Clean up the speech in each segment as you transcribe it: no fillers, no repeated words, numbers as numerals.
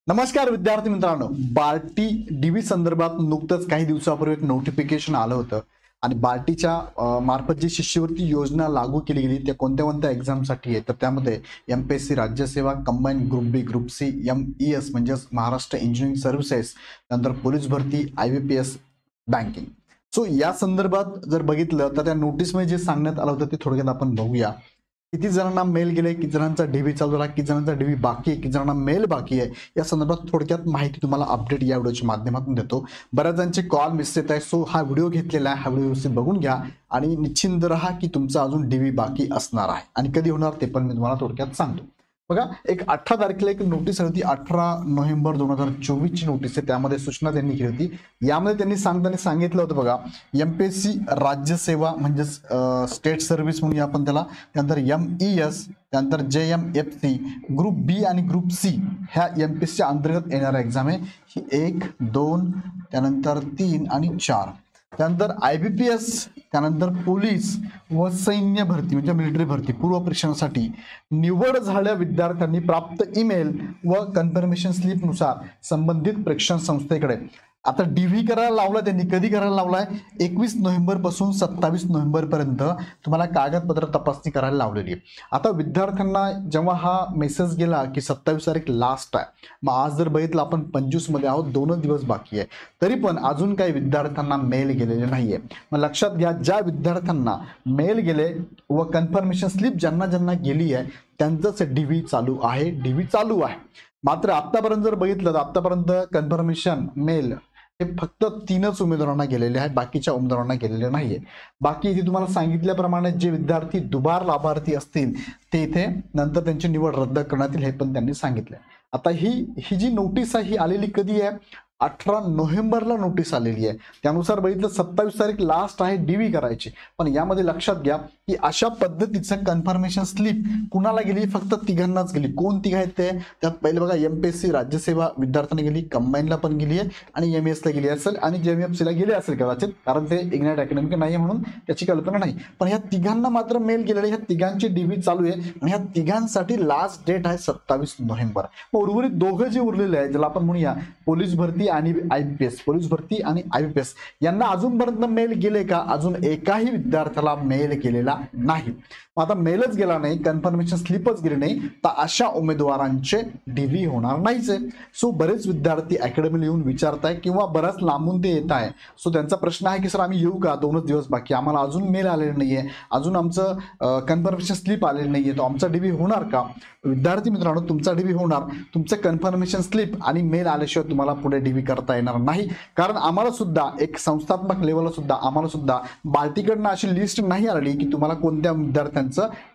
नमस्कार विद्यार्थी मित्रांनो, बार्टी डीव्ही संदर्भात नुकतंच काही दिवसापूर्वी एक नोटिफिकेशन आलं होतं आणि बार्टीच्या मार्फत जी शिष्यवृत्ती योजना लागू केली गेली त्या कोणत्या कोणत्या एक्झामसाठी आहे तर त्यामध्ये एमपीएससी राज्यसेवा, कंबाईन ग्रुप बी, ग्रुप सी, MES म्हणजेच महाराष्ट्र इंजिनिअरिंग सर्व्हिसेस, नंतर पोलीस भरती, IBPS, बँकिंग. सो या संदर्भात जर बघितलं तर त्या नोटीसमध्ये जे सांगण्यात आलं होतं ते थोडक्यात आपण बघूया. किती जणांना मेल गेले, किती जणांचा डीव्ही चालू झाला, किती जणांचा डीव्ही बाकी आहे, किती जणांना मेल बाकी आहे, या संदर्भात थोडक्यात माहिती तुम्हाला अपडेट या व्हिडिओच्या माध्यमातून देतो. बऱ्याच जणांचे कॉल मिस येत आहे, सो हा व्हिडिओ घेतलेला आहे, हा व्हिडिओ व्यवस्थित बघून घ्या आणि निश्चिंत राहा की तुमचा अजून डीव्ही बाकी असणार आहे आणि कधी होणार ते पण मी तुम्हाला थोडक्यात सांगतो. बघा, एक 18 तारखेला एक नोटीस आली होती. 18 नोव्हेंबर 2024 ची नोटीस आहे. त्यामध्ये सूचना त्यांनी केली होती. यामध्ये त्यांनी सांगितलं होतं बघा, एमपीएससी राज्यसेवा म्हणजेच स्टेट सर्व्हिस म्हणून आपण त्याला, त्यानंतर MES, त्यानंतर JMFC, ग्रुप बी आणि ग्रुप सी ह्या एमपीएससी अंतर्गत येणाऱ्या एक्झाम आहे. ही 1, 2, त्यानंतर 3 आणि 4. त्यानंतर IBPS, त्यानंतर पोलीस व सैन्य भरती म्हणजे मिलिटरी भरती पूर्व परीक्षांसाठी निवड झालेल्या विद्यार्थ्यांनी प्राप्त ईमेल व कन्फर्मेशन स्लिपनुसार संबंधित परीक्षण संस्थेकडे आता डीव्ही करायला लावला. त्यांनी कधी करायला लावलाय? 21 नोव्हेंबर पासून 27 नोव्हेंबर पर्यंत तुम्हाला कागदपत्र तपासणी करायला लावलेली आहे. आता विद्यार्थ्यांना जेव्हा हा मेसेज गेला की 27 तारीख लास्ट आहे, मग आज जर बघितलं आपण 25 मध्ये आहोत, 2 दिवस बाकी आहे, तरी पण अजून काही विद्यार्थ्यांना मेल गेलेले नाहीये. मग लक्षात घ्या, ज्या विद्यार्थ्यांना मेल गेले व कन्फर्मेशन स्लिप ज्यांना ज्यांना गेली आहे त्यांचंच डीव्ही चालू आहे, डीव्ही चालू आहे. मात्र आतापर्यंत जर बघितलं तर आतापर्यंत कन्फर्मेशन मेल हे फक्त 3च उमेदवारांना गेलेले आहेत, बाकीच्या उमेदवारांना गेलेले नाहीये. बाकी इथे तुम्हाला सांगितल्याप्रमाणे जे विद्यार्थी दुबार लाभार्थी असतील ते इथे नंतर त्यांची निवड रद्द करण्यात येईल, हे पण त्यांनी सांगितलंय. आता ही जी नोटीस आहे ही आलेली कधी आहे? 18 नोव्हेंबरला नोटीस आलेली आहे. त्यानुसार बघितलं 27 तारीख लास्ट आहे डीव्ही करायची. पण यामध्ये लक्षात घ्या की अशा पद्धतीचं कन्फर्मेशन स्लिप कुणाला गेली? फक्त तिघांनाच गेली. कोण तिघ आहेत ते? त्यात पहिले बघा, एमपीएससी राज्यसेवा विद्यार्थ्यांना गेली, कंबाईनला पण गेली आहे आणि MES ला गेली असेल आणि JMFC ला गेली असेल कदाचित, कारण ते इग्नाइट अकॅडमिक नाही म्हणून त्याची कल्पना नाही. पण ह्या तिघांना मात्र मेल गेलेले, ह्या तिघांची डीव्ही चालू आहे आणि ह्या तिघांसाठी लास्ट डेट आहे 27 नोव्हेंबर. मग उर्वरित दोघं जे उरलेले आहेत, ज्याला आपण म्हणूया पोलीस भरती आणि IBPS, पोलीस भरती आणि IBPS, यांना अजूनपर्यंत मेल गेले का? अजून एकाही विद्यार्थ्याला मेल गेलेला नाही. आता मेलच गेला नाही, कन्फर्मेशन स्लिपच गेली नाही, तर अशा उमेदवारांचे डीव्ही होणार नाहीच आहे. सो बरेच विद्यार्थी अकॅडमीला येऊन विचारताय किंवा बराच लांबून ते येत आहे. सो त्यांचा प्रश्न आहे की सर आम्ही येऊ का? 2च दिवस बाकी, आम्हाला अजून मेल आलेलं नाहीये, अजून आमचं कन्फर्मेशन स्लिप आलेलं नाहीये, तो आमचा डीव्ही होणार का? विद्यार्थी मित्रांनो, तुमचा डीव्ही होणार. तुमचं कन्फर्मेशन स्लिप आणि मेल आल्याशिवाय तुम्हाला पुढे डीव्ही करता येणार नाही. कारण आम्हाला सुद्धा एक संस्थात्मक लेवलला सुद्धा आम्हाला सुद्धा बार्टीकडनं अशी लिस्ट नाही आलेली की तुम्हाला कोणत्या विद्यार्थ्यांचं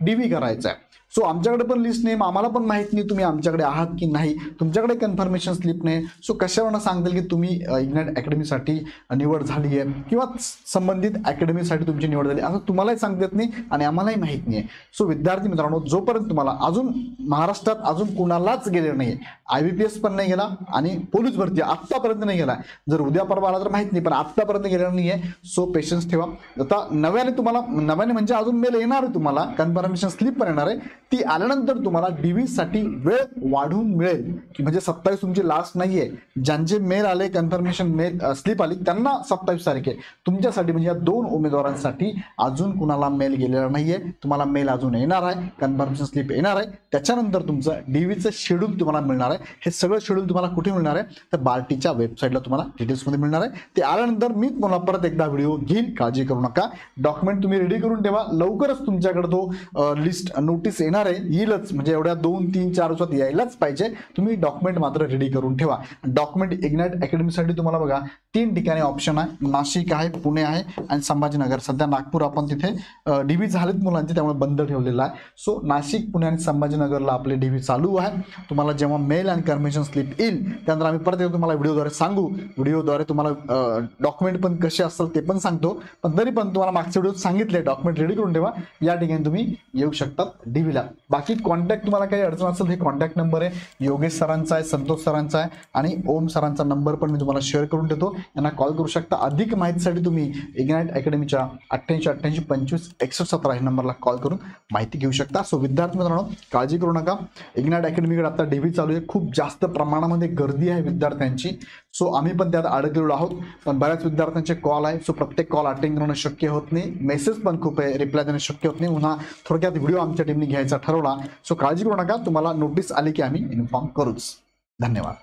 डीव्ही करायचं आहे. सो आमच्याकडे पण लिस्ट नाही, आम्हाला पण माहित नाही तुम्ही आमच्याकडे आहात की नाही, तुमच्याकडे कन्फर्मेशन स्लिप नाही. सो कशावरून सांगतील की तुम्ही इग्नाइट अकॅडमीसाठी निवड झाली आहे किंवा संबंधित अकॅडमीसाठी तुमची निवड झाली, असं तुम्हालाही सांगता येत नाही आणि आम्हालाही माहित नाही. सो विद्यार्थी मित्रांनो, जोपर्यंत तुम्हाला अजून महाराष्ट्रात अजून कुणालाच गेले नाही, IBPS पण नाही गेला आणि पोलीस भरती आत्तापर्यंत नाही गेला, जर उद्या परवा आला तर माहित नाही, पण आत्तापर्यंत गेलेला नाहीये. सो पेशन्स ठेवा. आता नव्याने म्हणजे अजून मेल येणार आहे तुम्हाला, कन्फर्मेशन स्लिप पण येणार आहे. ती आल्यानंतर तुम्हाला डीव्ही साठी वेळ वाढून मिळेल की म्हणजे 27 तुमची लास्ट नाहीये. ज्यांचे मेल आले, कन्फर्मेशन मेल स्लिप आली, त्यांना 27 तारीख आहे. तुमच्यासाठी म्हणजे या 2 उमेदवारांसाठी अजून कुणाला मेल गेलेला नाहीये. तुम्हाला मेल अजून येणार आहे, कन्फर्मेशन स्लिप येणार आहे, त्याच्यानंतर तुमचं डीव्हीचं शेड्यूल तुम्हाला मिळणार आहे. हे सगळं शेड्यूल तुम्हाला कुठे मिळणार आहे? तर बार्टीच्या वेबसाईटला तुम्हाला डिटेल्समध्ये मिळणार आहे. ते आल्यानंतर मी तुम्हाला परत एकदा व्हिडिओ घेईल, काळजी करू नका. डॉक्युमेंट तुम्ही रेडी करून ठेवा, लवकरच तुमच्याकडे तो लिस्ट नोटीस येणार आहे, येईलच, म्हणजे एवढ्या 2, 3, 4 दिवसात यायलाच पाहिजे. तुम्ही डॉक्युमेंट मात्र रेडी करून ठेवा. डॉक्युमेंट इग्नाइट अकॅडमीसाठी तुम्हाला बघा 3 ठिकाणी ऑप्शन आहे, नाशिक आहे, पुणे आहे आणि संभाजीनगर. सध्या नागपूर आपण तिथे डीव्ही झालेत मुलांचे, त्यामुळे बंद ठेवलेला आहे. सो नाशिक, पुणे आणि संभाजीनगरला आपले डीव्ही चालू आहे. तुम्हाला जेव्हा मेल आणि कन्फर्मेशन स्लिप येईल त्यानंतर आम्ही परत एकदा तुम्हाला व्हिडिओद्वारे सांगू. व्हिडिओद्वारे तुम्हाला डॉक्युमेंट पण कसे असतात ते पण सांगतो, पण तरी पण तुम्हाला मागच्या व्हिडिओत सांगितले डॉक्युमेंट रेडी करून ठेवा. या ठिकाणी तुम्ही येऊ शकतात डीव्हीला. बाकी कॉन्टॅक्ट तुम्हाला काही अडचण असेल हे कॉन्टॅक्ट नंबर आहे, योगेश सरांचा आहे, संतोष सरांचा आहे आणि ओम सरांचा नंबर पण मी तुम्हाला शेअर करून देतो, यांना कॉल करू शकता. अधिक माहितीसाठी तुम्ही इग्नाइट अकॅडमीच्या 88-88-25-61-17 या नंबरला कॉल करून माहिती घेऊ शकता. सो विद्यार्थी मित्रांनो, काळजी करू नका. इग्नाइट अकॅडमीकडे आता DV चालू आहे, खूप जास्त प्रमाणामध्ये गर्दी आहे विद्यार्थ्यांची. सो आम्ही पण त्यात अडकलेलो आहोत, पण बऱ्याच विद्यार्थ्यांचे कॉल आहे. सो प्रत्येक कॉल अटेंड करणं शक्य होत नाही, मेसेज पण खूप आहे, रिप्लाय देणं शक्य होत नाही. पुन्हा थोडक्यात व्हिडिओ आमच्या टीमने घ्यायचा ठरवला. सो काळजी करू नका, तुम्हाला नोटीस आली की आम्ही इन्फॉर्म करूच. धन्यवाद.